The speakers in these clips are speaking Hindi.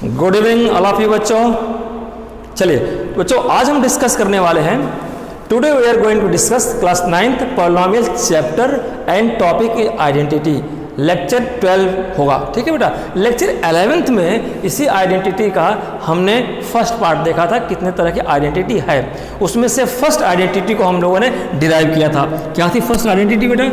Good evening all of you बच्चों। चलिए बच्चों, आज हम डिस्कस करने वाले हैं, today we are going to discuss class 9th polynomial chapter and topic identity, lecture 12 होगा। ठीक है बेटा। लेक्चर 11th में इसी आइडेंटिटी का हमने फर्स्ट पार्ट देखा था, कितने तरह की आइडेंटिटी है। उसमें से फर्स्ट आइडेंटिटी को हम लोगों ने डिराइव किया था। क्या थी फर्स्ट आइडेंटिटी बेटा?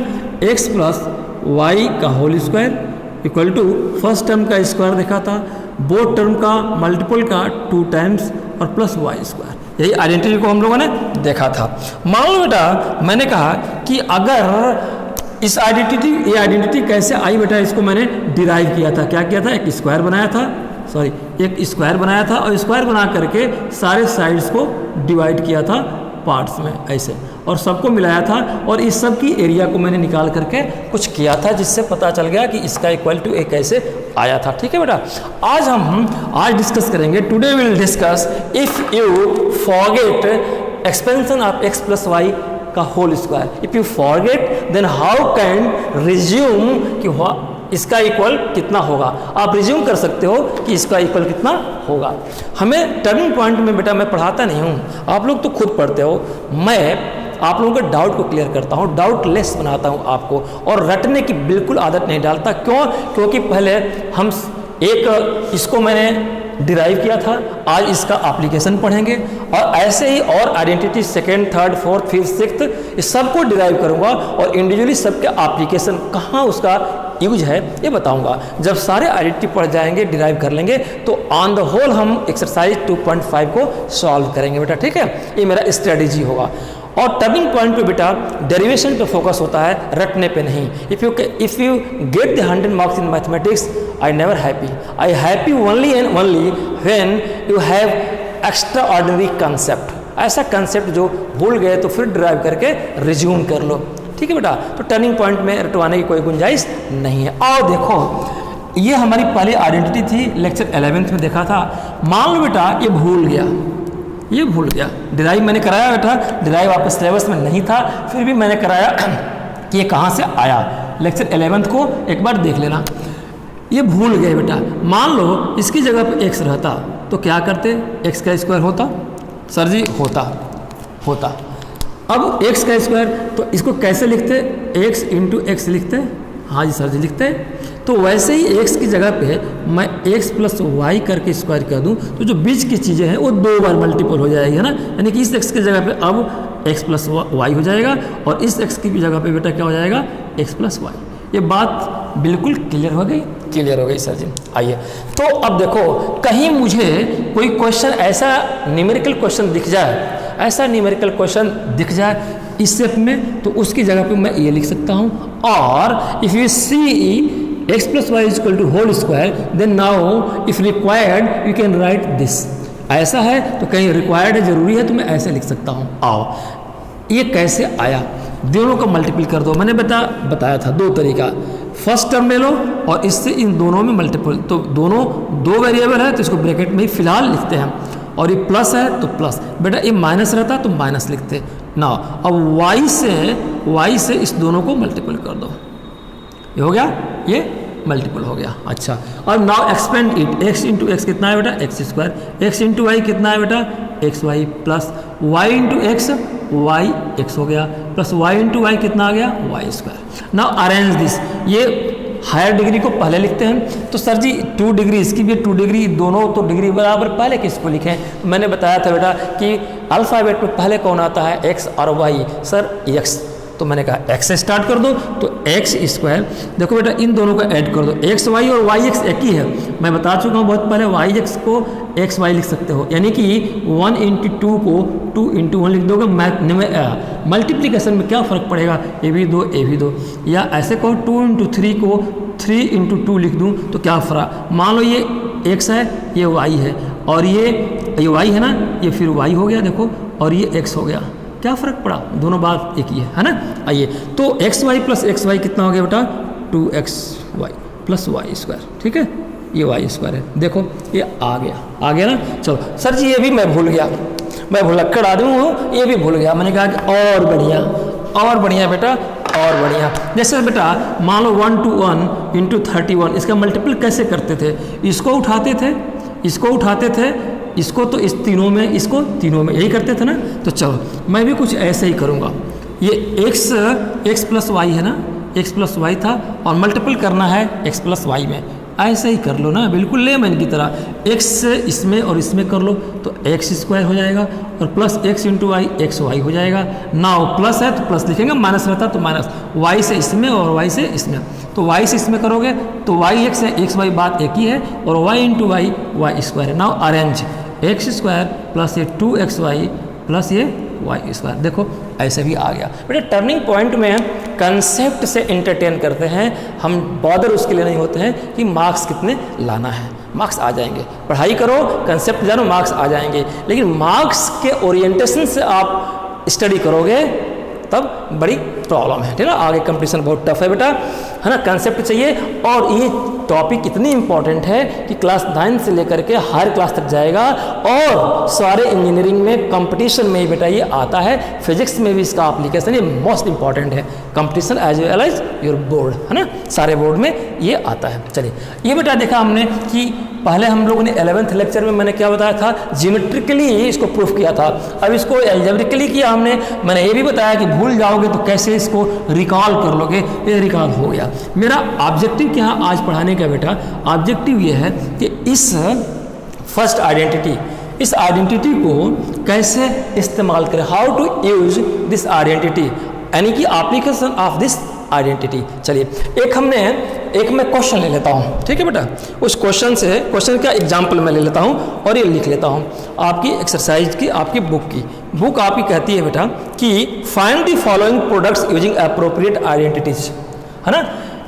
x प्लस वाई का whole square equal to first term का स्क्वायर देखा था, बोथ टर्म का मल्टीपल का 2 टाइम्स और प्लस वाई स्क्वायर। यही आइडेंटिटी को हम लोगों ने देखा था। मान लो बेटा, मैंने कहा कि अगर इस ये आइडेंटिटी कैसे आई बेटा, इसको मैंने डिराइव किया था। क्या किया था? एक स्क्वायर बनाया था, एक स्क्वायर बनाया था और स्क्वायर बना करके सारे साइड्स को डिवाइड किया था पार्ट्स में ऐसे, और सबको मिलाया था और इस सब की एरिया को मैंने निकाल करके कुछ किया था, जिससे पता चल गया कि इसका इक्वल टू एक कैसे आया था। ठीक है बेटा। आज डिस्कस करेंगे, today will discuss if you forget expansion of x plus Y का whole square. If you forget then how can resume कि इसका इक्वल कितना होगा। आप रिज्यूम कर सकते हो कि इसका इक्वल कितना होगा। हमें टर्निंग पॉइंट में बेटा मैं पढ़ाता नहीं हूँ, आप लोग तो खुद पढ़ते हो। मैं आप लोगों के डाउट को क्लियर करता हूँ, डाउट लेस बनाता हूँ आपको, और रटने की बिल्कुल आदत नहीं डालता। क्यों? क्योंकि पहले हम इसको मैंने डिराइव किया था, आज इसका एप्लीकेशन पढ़ेंगे, और ऐसे ही और identity second, third, fourth, fifth, sixth, इस सबको डिराइव करूंगा और इंडिविजुअली सबके एप्लीकेशन कहाँ उसका यूज है ये बताऊंगा। जब सारे आइडेंटिटी पढ़ जाएंगे, डिराइव कर लेंगे, तो ऑन द होल हम एक्सरसाइज 2.5 को सॉल्व करेंगे बेटा। ठीक है, ये मेरा स्ट्रेटेजी होगा। और टर्निंग पॉइंट पे बेटा डेरिवेशन पे फोकस होता है, रटने पे नहीं। If you get the 100 marks in mathematics, I never happy, I happy only and only when you have extra ordinary concept. ऐसा कंसेप्ट जो भूल गए तो फिर ड्राइव करके रिज्यूम कर लो। ठीक है बेटा। तो टर्निंग पॉइंट में रटवाने की कोई गुंजाइश नहीं है। और देखो, ये हमारी पहली आइडेंटिटी थी, लेक्चर 11th में देखा था। मान लो बेटा ये भूल गया, डिराइव मैंने कराया बेटा, डिराइव आपके सिलेबस में नहीं था, फिर भी मैंने कराया कि ये कहाँ से आया। लेक्चर 11th को एक बार देख लेना। ये भूल गए बेटा, मान लो इसकी जगह पे x रहता तो क्या करते? x का स्क्वायर होता सर जी, होता। अब x का स्क्वायर तो इसको कैसे लिखते? x इंटू एक्स लिखते। हाँ जी सर जी लिखते। तो वैसे ही x की जगह पे मैं x प्लस वाई करके स्क्वायर कर दूं, तो जो बीच की चीज़ें हैं वो 2 बार मल्टीपल हो जाएगी, है ना। यानी कि इस x की जगह पे अब x प्लस वाई हो जाएगा, और इस x की भी जगह पे बेटा क्या हो जाएगा? x plus y. ये बात बिल्कुल क्लियर हो गई सर जी। आइए, तो अब देखो, कहीं मुझे कोई क्वेश्चन ऐसा न्यूमेरिकल क्वेश्चन दिख जाए इस स्टेप में, तो उसकी जगह पे मैं ये लिख सकता हूँ। और if you see x plus y is equal to whole square, then now if required you can write this. ऐसा है तो कहीं रिक्वायर्ड है, जरूरी है, तो मैं ऐसे लिख सकता हूँ। आओ, ये कैसे आया? दोनों का मल्टीपल कर दो। मैंने बताया था 2 तरीका। फर्स्ट टर्म ले लो और इससे इन दोनों में मल्टीपल, तो दोनों 2 वेरिएबल है तो इसको ब्रैकेट में ही फिलहाल लिखते हैं, और ये प्लस है तो प्लस। बेटा ये माइनस रहता तो माइनस लिखते ना। अब y से इस दोनों को मल्टीपल कर दो, ये हो गया, ये मल्टीपल हो गया। अच्छा, और now expand it. x into x कितना है बेटा? X square. x into y कितना है बेटा? X y, plus y into x, y x हो गया, प्लस y इंटू वाई कितना आ गया? Y square. Now arrange this. ये हायर डिग्री को पहले लिखते हैं, तो सर जी 2 डिग्री इसकी भी 2 डिग्री, दोनों तो डिग्री बराबर पहले किसको लिखें? तो मैंने बताया था बेटा कि अल्फ़ाबेट में पहले कौन आता है? x और y। सर x, तो मैंने कहा x से स्टार्ट कर दो, तो x स्क्वायर। देखो बेटा इन दोनों को ऐड कर दो, x y और y x एक ही है। मैं बता चुका हूँ बहुत पहले, y x को x y लिख सकते हो, यानी कि 1 इंटू 2 को 2 इंटू 1 लिख दोगे। मल्टीप्लीकेशन में क्या फ़र्क पड़ेगा? ए भी 2 ए भी 2, या ऐसे कहो 2 इंटू 3 को 3 इंटू 2 लिख दूँ तो क्या फ़र्क? मान लो ये x है, ये y है, और ये y है ना, ये फिर y हो गया देखो, और ये x हो गया। क्या फ़र्क पड़ा? दोनों बात एक ही है ना। आइए, तो x y plus x y कितना हो गया बेटा? 2xy plus y square. ठीक है, ये वाई स्क्वायर है। देखो ये आ गया ना। चलो सर जी ये भी मैं भूल गया, मैं भुलक्कड़ आदमी हूँ, ये भी भूल गया। मैंने कहा कि और बढ़िया बेटा, और बढ़िया। जैसे बेटा मान लो 1 to 1 इंटू 31, इसका मल्टीपल कैसे करते थे? इसको उठाते थे, इसको उठाते थे, इसको तो इस तीनों में, इसको तीनों में, यही करते थे ना। तो चलो मैं भी कुछ ऐसे ही करूँगा। ये x प्लस वाई है ना, x प्लस वाई था और मल्टीपल करना है x प्लस वाई में, ऐसे ही कर लो ना, बिल्कुल लेमन की तरह। x इसमें और इसमें कर लो तो x स्क्वायर हो जाएगा और plus x into y x y हो जाएगा। नाउ प्लस है तो प्लस लिखेंगे, माइनस रहता तो माइनस, y से इसमें और y से इसमें, तो y से इसमें करोगे तो y x है, x y बात एक ही है और y into Y Y square है। Now arrange x square plus ये 2xy प्लस ये वाई स्क्वायर, देखो ऐसे भी आ गया। बेटा टर्निंग पॉइंट में कंसेप्ट से एंटरटेन करते हैं हम, बॉदर उसके लिए नहीं होते हैं कि मार्क्स कितने लाना है, मार्क्स आ जाएंगे। पढ़ाई करो, कंसेप्ट जानो, मार्क्स आ जाएंगे। लेकिन मार्क्स के ओरिएंटेशन से आप स्टडी करोगे तब बड़ी प्रॉब्लम है, ठीक है ना। आगे कंपटीशन बहुत टफ है बेटा, है ना। कंसेप्ट चाहिए और ये टॉपिक इतनी इंपॉर्टेंट है कि क्लास 9 से लेकर के हायर क्लास तक जाएगा और सारे इंजीनियरिंग में कंपटीशन में ही बेटा ये आता है। फिजिक्स में भी इसका एप्लीकेशन ये मोस्ट इंपॉर्टेंट है, competition as well as your board, है ना, सारे बोर्ड में ये आता है। चलिए ये बेटा देखा हमने कि पहले हम लोगों ने 11th लेक्चर में मैंने क्या बताया था, ज्योमेट्रिकली इसको प्रूफ किया था। अब इसको एल्जेब्रिकली किया हमने, मैंने ये भी बताया कि भूल जाओगे तो कैसे इसको रिकॉल कर लोगे, ये रिकॉल हो गया। मेरा ऑब्जेक्टिव क्या है आज पढ़ाने का बेटा, ऑब्जेक्टिव ये है कि इस फर्स्ट आइडेंटिटी, इस आइडेंटिटी को कैसे इस्तेमाल करें, how to use this identity, यानी कि एप्लीकेशन ऑफ दिस आइडेंटिटी। चलिए एक मैं क्वेश्चन ले लेता हूँ, ठीक है बेटा। उस क्वेश्चन का एग्जाम्पल मैं ले लेता हूँ और ये लिख लेता हूँ आपकी एक्सरसाइज की, आपकी बुक आपकी कहती है बेटा कि find the following products using appropriate identities, है ना।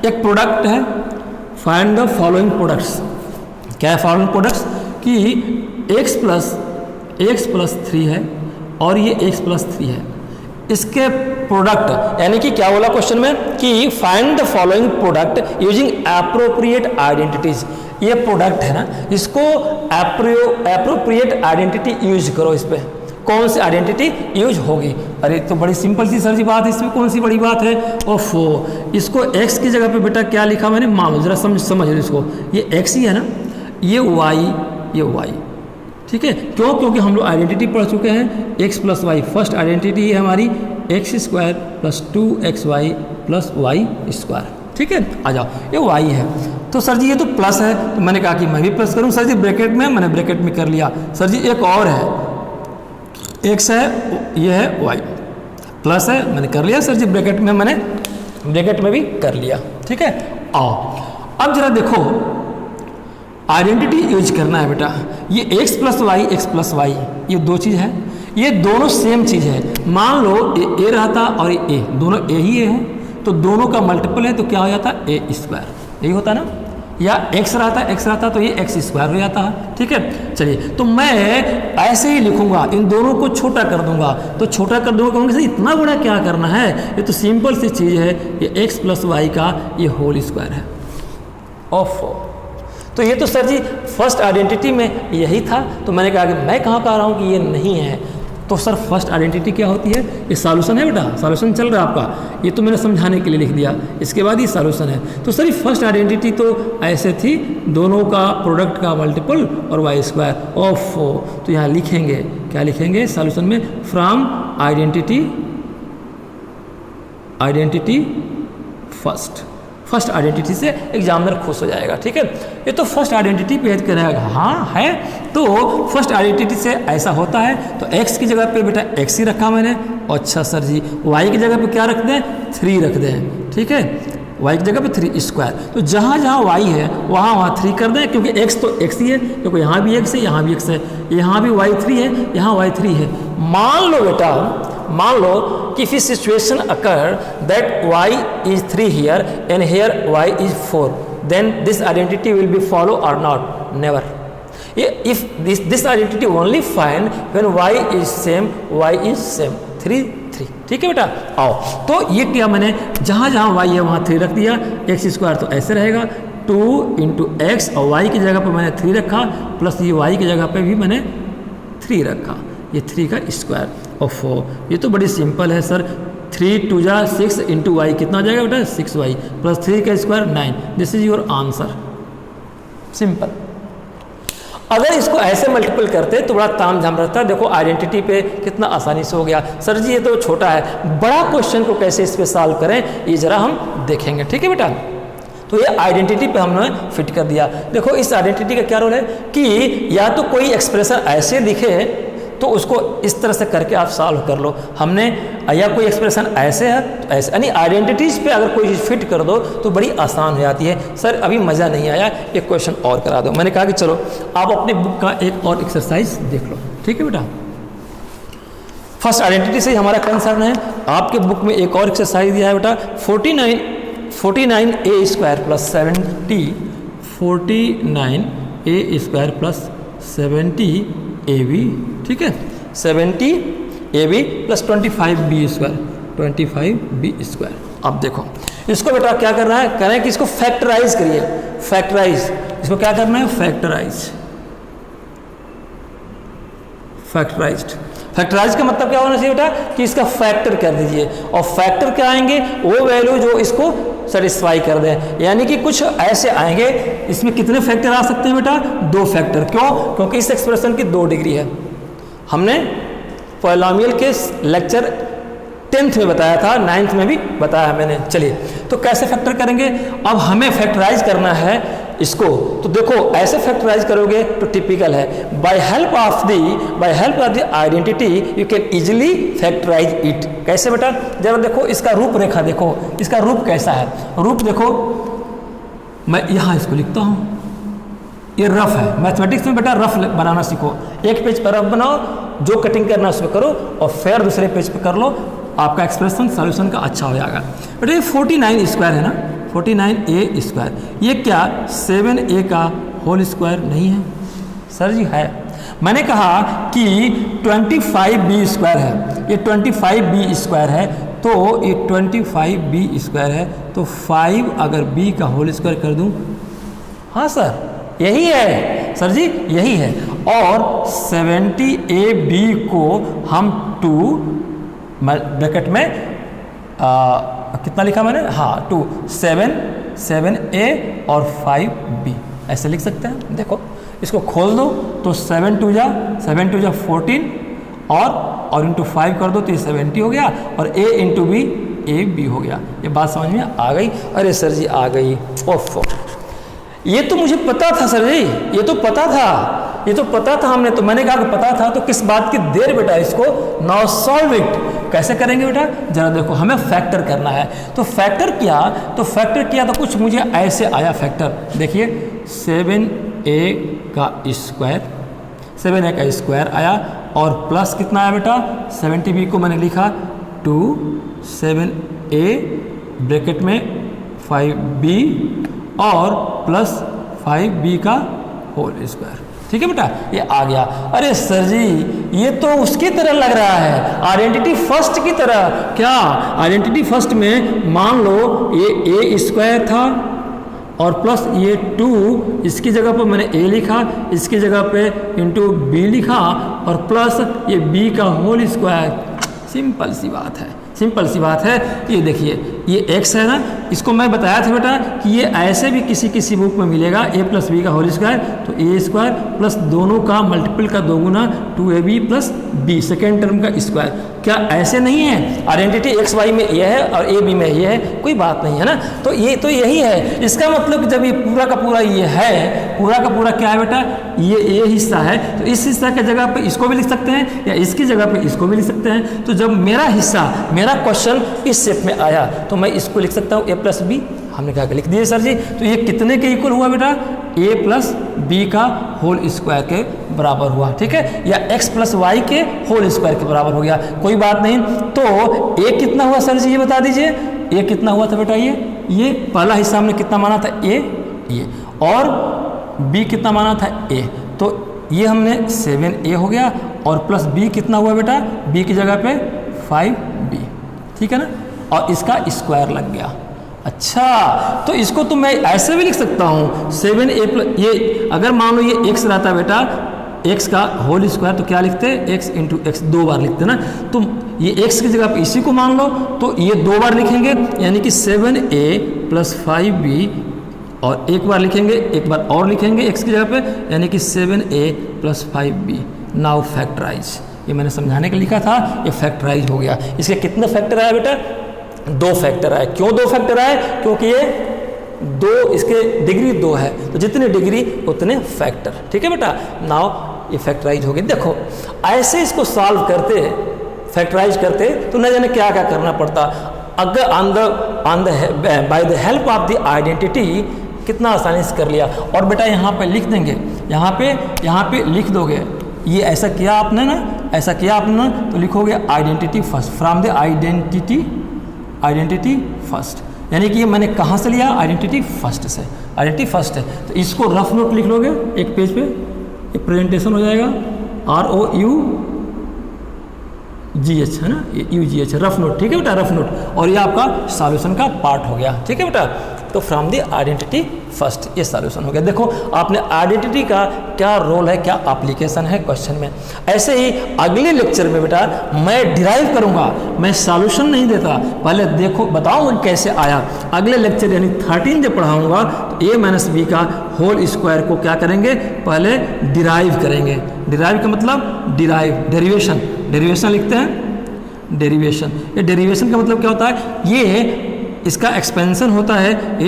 एक प्रोडक्ट है, फाइंड द फॉलोइंग प्रोडक्ट्स। क्या है फॉलोइंग प्रोडक्ट्स कि x प्लस 3 है और ये x प्लस 3 है, इसके प्रोडक्ट, यानी कि क्या बोला क्वेश्चन में कि find the following product using appropriate identities. ये प्रोडक्ट है ना, इसको एप्रोप्रिएट आइडेंटिटी यूज करो। इस पर कौन सी आइडेंटिटी यूज होगी? अरे तो बड़ी सिंपल सी सर जी बात है, इसमें कौन सी बड़ी बात है। ओफो, इसको x की जगह पे बेटा क्या लिखा मैंने, मान लो जरा समझ लो इसको, ये x ही है ना, ये y, ठीक है। क्योंकि हम लोग आइडेंटिटी पढ़ चुके हैं, x plus y first identity है हमारी, x square plus 2xy plus y square, ठीक है। आ जाओ, ये y है तो सर जी ये तो प्लस है, तो मैंने कहा कि मैं भी प्लस करूँ। सर जी ब्रैकेट में, मैंने ब्रैकेट में कर लिया। सर जी एक और है, x है, ये है y, प्लस है, मैंने कर लिया। सर जी ब्रैकेट में, मैंने ब्रैकेट में भी कर लिया, ठीक है। आओ अब जरा देखो, आइडेंटिटी यूज करना है बेटा। ये x प्लस वाई ये दो चीज़ है, ये दोनों सेम चीज़ है। मान लो ए रहता और ये दोनों ए ही है, तो दोनों का मल्टीपल है तो क्या हो जाता है ए स्क्वायर, यही होता ना। या x रहता तो ये x स्क्वायर हो जाता है, ठीक है। चलिए तो मैं ऐसे ही लिखूंगा, इन दोनों को छोटा कर दूंगा, तो छोटा कर दूंगा कहूँगा इतना बड़ा क्या करना है, ये तो सिंपल सी चीज़ है, ये x प्लस वाई का ये होल स्क्वायर है। ऑफ तो ये तो सर जी फर्स्ट आइडेंटिटी में यही था, तो मैंने कहा कि मैं कहाँ कह रहा हूँ कि ये नहीं है। तो सर फर्स्ट आइडेंटिटी क्या होती है, ये सॉल्यूशन है बेटा, सॉल्यूशन चल रहा है आपका, ये तो मैंने समझाने के लिए लिख दिया, इसके बाद ये सॉल्यूशन है। तो सर ये फर्स्ट आइडेंटिटी तो ऐसे थी, दोनों का प्रोडक्ट का मल्टीपल और वाई स्क्वायर। ऑफ तो यहाँ लिखेंगे, क्या लिखेंगे सॉल्यूशन में, फ्रॉम आइडेंटिटी फर्स्ट आइडेंटिटी से एग्जामिनर खुश हो जाएगा, ठीक है। ये तो फर्स्ट आइडेंटिटी पे करेगा, हाँ है, तो फर्स्ट आइडेंटिटी से ऐसा होता है। तो x की जगह पे बेटा x ही रखा मैंने। अच्छा सर जी y की जगह पे क्या रख दें, 3 रख दें, ठीक है। y की जगह पे 3 स्क्वायर, तो जहाँ जहाँ y है वहाँ 3 कर दें, क्योंकि x तो x ही है, क्योंकि यहाँ भी x है, यहाँ भी x है, यहाँ भी y3 है, यहाँ y3 है। मान लो बेटा, मान लो कि if situation occur that y is 3 here and here y is 4, then this identity will be follow or not? Never. If this identity only find when y is same, 3, ठीक है बेटा। आओ तो ये क्या मैंने, जहाँ जहाँ y है वहाँ 3 रख दिया, x स्क्वायर तो ऐसे रहेगा 2 इंटू एक्स, और y की जगह पर मैंने 3 रखा, प्लस ये y की जगह पर भी मैंने 3 रखा, ये 3 का स्क्वायर। ऑफ ये तो बड़ी सिंपल है सर, 3 2 जा 6 इंटू वाई कितना हो जाएगा बेटा, 6y प्लस 3 का square 9। This is your answer, simple. अगर इसको ऐसे मल्टीपल करते तो बड़ा तामझाम रहता। देखो आइडेंटिटी पे कितना आसानी से हो गया। सर जी ये तो छोटा है, बड़ा क्वेश्चन को कैसे इस पे सॉल्व करें ये जरा हम देखेंगे, ठीक है बेटा। तो ये आइडेंटिटी पे हमने फिट कर दिया। देखो इस आइडेंटिटी का क्या रोल है कि या तो कोई एक्सप्रेशन ऐसे दिखे तो उसको इस तरह से करके आप सॉल्व कर लो। हमने या कोई एक्सप्रेशन ऐसे है तो ऐसे, यानी आइडेंटिटीज़ पे अगर कोई चीज़ फिट कर दो तो बड़ी आसान हो जाती है। सर अभी मज़ा नहीं आया, एक क्वेश्चन और करा दो। मैंने कहा कि चलो आप अपने बुक का एक और एक्सरसाइज देख लो, ठीक है बेटा। फर्स्ट आइडेंटिटी से हमारा कंसर्न है। आपके बुक में एक और एक्सरसाइज दिया है बेटा, 49a square plus 70, 49a square plus 70ab, ठीक है, 70ab plus 25b square, 25b square. अब देखो इसको बेटा क्या करना है, करें कि इसको फैक्टराइज करिए। फैक्टराइज, इसको क्या करना है, फैक्टराइज। फैक्टराइज्ड, फैक्टराइज का मतलब क्या होना चाहिए बेटा कि इसका फैक्टर कर दीजिए, और फैक्टर क्या आएंगे, वो वैल्यू जो इसको सेटिस्फाई कर दें। यानी कि कुछ ऐसे आएंगे, इसमें कितने फैक्टर आ सकते हैं बेटा, 2 फैक्टर। क्यों, क्योंकि इस एक्सप्रेशन की 2 डिग्री है। हमने पॉलिनोमियल के लेक्चर 10th में बताया था, 9th में भी बताया मैंने। चलिए तो कैसे फैक्टर करेंगे, अब हमें फैक्टराइज करना है इसको। तो देखो ऐसे फैक्टराइज करोगे तो टिपिकल है, by help of the identity you can easily factorize it. कैसे बेटा, जरा देखो इसका रूपरेखा देखो, इसका रूप कैसा है। रूप देखो, मैं यहाँ इसको लिखता हूँ, ये रफ है। मैथमेटिक्स में बेटा रफ बनाना सीखो। एक पेज पर रफ बनाओ, जो कटिंग करना उसमें करो, और फिर दूसरे पेज पे कर लो, आपका एक्सप्रेशन सॉल्यूशन का अच्छा हो जाएगा। बेटा ये 49 स्क्वायर है ना, 49a स्क्वायर, ये क्या 7a का होल स्क्वायर नहीं है? सर जी है। मैंने कहा कि 25b स्क्वायर है, ये 25b स्क्वायर है, तो ये 25b स्क्वायर है, तो 5 अगर b का होल स्क्वायर कर दूं, हाँ सर यही है सर जी, यही है। और 70ab को हम 2 ब्रैकेट में कितना लिखा मैंने, हाँ 2, 7a और 5b ऐसे लिख सकते हैं। देखो इसको खोल दो तो 7 2 जा 14, और इंटू 5 कर दो तो ये 70 हो गया, और a इंटू b ab हो गया। ये बात समझ में आ गई? अरे सर जी आ गई, ओफ, ये तो मुझे पता था सर जी, ये तो पता था हमने, तो मैंने कहा कि पता था तो किस बात की देर बेटा, इसको नाउ सॉल्व इट। कैसे करेंगे बेटा, जरा देखो, हमें फैक्टर करना है। तो फैक्टर किया तो कुछ मुझे ऐसे आया फैक्टर, देखिए 7a का स्क्वायर आया, और प्लस कितना आया बेटा 70b को मैंने लिखा 2 7a ब्रैकेट में 5b और प्लस 5b का होल स्क्वायर। ठीक है बेटा, ये आ गया। अरे सर जी ये तो उसकी तरह लग रहा है, आइडेंटिटी फर्स्ट की तरह। क्या आइडेंटिटी फर्स्ट में मान लो ये a स्क्वायर था और प्लस ये 2, इसकी जगह पर मैंने a लिखा, इसकी जगह पे इंटू b लिखा, और प्लस ये b का होल स्क्वायर। सिंपल सी बात है। ये देखिए ये x है ना, इसको मैं बताया था बेटा कि ये ऐसे भी किसी बुक में मिलेगा, a प्लस बी का होल स्क्वायर, तो a स्क्वायर प्लस दोनों का मल्टीपल का दोगुना 2ab plus b second term का स्क्वायर। क्या ऐसे नहीं है? आइडेंटिटी एक्स वाई में ये है और ए बी में ये है, कोई बात नहीं है ना। तो यही है। इसका मतलब जब ये पूरा का पूरा ये है, पूरा का पूरा क्या है बेटा, ये हिस्सा है, तो इस हिस्सा की जगह पे इसको भी लिख सकते हैं, या इसकी जगह पे इसको भी लिख सकते हैं। तो जब मेरा क्वेश्चन इस शेप में आया तो मैं इसको लिख सकता हूँ a प्लस बी। हमने क्या लिख दिए सर जी, तो ये कितने के इक्वल हुआ बेटा, a प्लस बी का होल स्क्वायर के बराबर हुआ। ठीक है, या x प्लस वाई के होल स्क्वायर के बराबर हो गया, कोई बात नहीं। तो a कितना हुआ सर जी, ये बता दीजिए। a कितना हुआ था बेटा, ये पहला हिस्सा हमने कितना माना था, a, और b कितना माना था, a, तो ये हमने 7a हो गया, और प्लस b कितना हुआ बेटा, b की जगह पे 5b। ठीक है ना, और इसका स्क्वायर लग गया। अच्छा, तो इसको तो मैं ऐसे भी लिख सकता हूँ 7a प्लस, ये अगर मान लो ये x रहता बेटा, x का होल स्क्वायर, तो क्या लिखते हैं, x इंटू एक्स 2 बार लिखते ना। तो ये x की जगह पे इसी को मान लो, तो ये 2 बार लिखेंगे, यानी कि 7a प्लस 5b और एक बार लिखेंगे, एक बार और लिखेंगे x की जगह पे, यानी कि 7a + 5b। नाउ फैक्टराइज, ये मैंने समझाने के लिए लिखा था, ये फैक्टराइज हो गया। इसके कितने फैक्टर आए बेटा? 2 फैक्टर आए। क्यों 2 फैक्टर आए? क्योंकि ये 2, इसके डिग्री 2 है, तो जितने डिग्री उतने फैक्टर। ठीक है बेटा, नाउ ये फैक्टराइज हो गई। देखो ऐसे इसको सॉल्व करते, फैक्टराइज करते तो न जाने क्या क्या करना पड़ता। अगर by the help of the identity कितना आसानी से कर लिया। और बेटा यहाँ पे लिख देंगे, यहाँ पे लिख दोगे, ये ऐसा किया आपने ना, ऐसा किया आपने ना, तो लिखोगे identity first, from the identity first, यानी कि ये मैंने कहाँ से लिया? आइडेंटिटी फर्स्ट से। आइडेंटिटी फर्स्ट है तो इसको रफ नोट लिख लोगे एक पेज पे, एक प्रेजेंटेशन हो जाएगा, ROUGH है ना, UGH रफ नोट। ठीक है बेटा, रफ नोट। और ये आपका सॉल्यूशन का पार्ट हो गया। ठीक है बेटा, तो फ्रॉम द आइडेंटिटी फर्स्ट ये सॉल्यूशन हो गया। देखो आपने आइडेंटिटी का क्या रोल है, क्या एप्लीकेशन है क्वेश्चन में। ऐसे ही अगले लेक्चर में बेटा मैं डिराइव करूंगा, मैं सॉल्यूशन नहीं देता, पहले देखो बताऊंगा कैसे आया। अगले लेक्चर यानी 13 जब पढ़ाऊंगा तो a-b का होल स्क्वायर को क्या करेंगे? पहले डिराइव करेंगे। डिराइव का मतलब डेरिवेशन, डेरिवेशन लिखते हैं, डेरिवेशन। ये डेरिवेशन का मतलब क्या होता है? ये इसका एक्सपेंशन होता है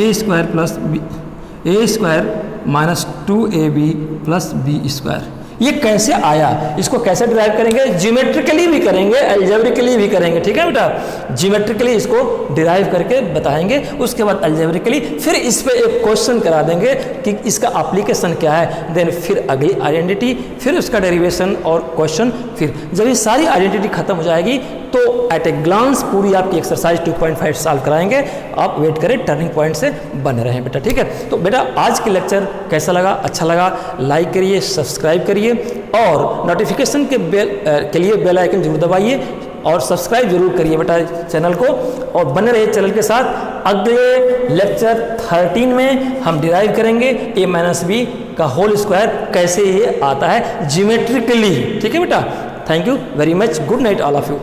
a² माइनस 2ab + b²। ये कैसे आया, इसको कैसे डिराइव करेंगे? ज्योमेट्रिकली भी करेंगे, अलजेब्रिकली भी करेंगे। ठीक है बेटा, ज्योमेट्रिकली इसको डिराइव करके बताएंगे, उसके बाद अलजेब्रिकली फिर इस पे एक क्वेश्चन करा देंगे कि इसका एप्लीकेशन क्या है, देन फिर अगली आइडेंटिटी, फिर उसका डेरिवेशन और क्वेश्चन। फिर जब ये सारी आइडेंटिटी खत्म हो जाएगी तो एट ए ग्लांस पूरी आपकी एक्सरसाइज 2.5 सॉल्व कराएंगे। आप वेट करें, टर्निंग पॉइंट से बने रहें बेटा। ठीक है, तो बेटा आज के लेक्चर कैसा लगा? अच्छा लगा, लाइक करिए, सब्सक्राइब करिए और नोटिफिकेशन के लिए बेल आइकन जरूर दबाइए और सब्सक्राइब जरूर करिए बेटा चैनल को, और बने रहिए चैनल के साथ। अगले लेक्चर 13 में हम डिराइव करेंगे a-b का होल स्क्वायर कैसे ये आता है ज्योमेट्रिकली। ठीक है बेटा, thank you very much, good night all of you.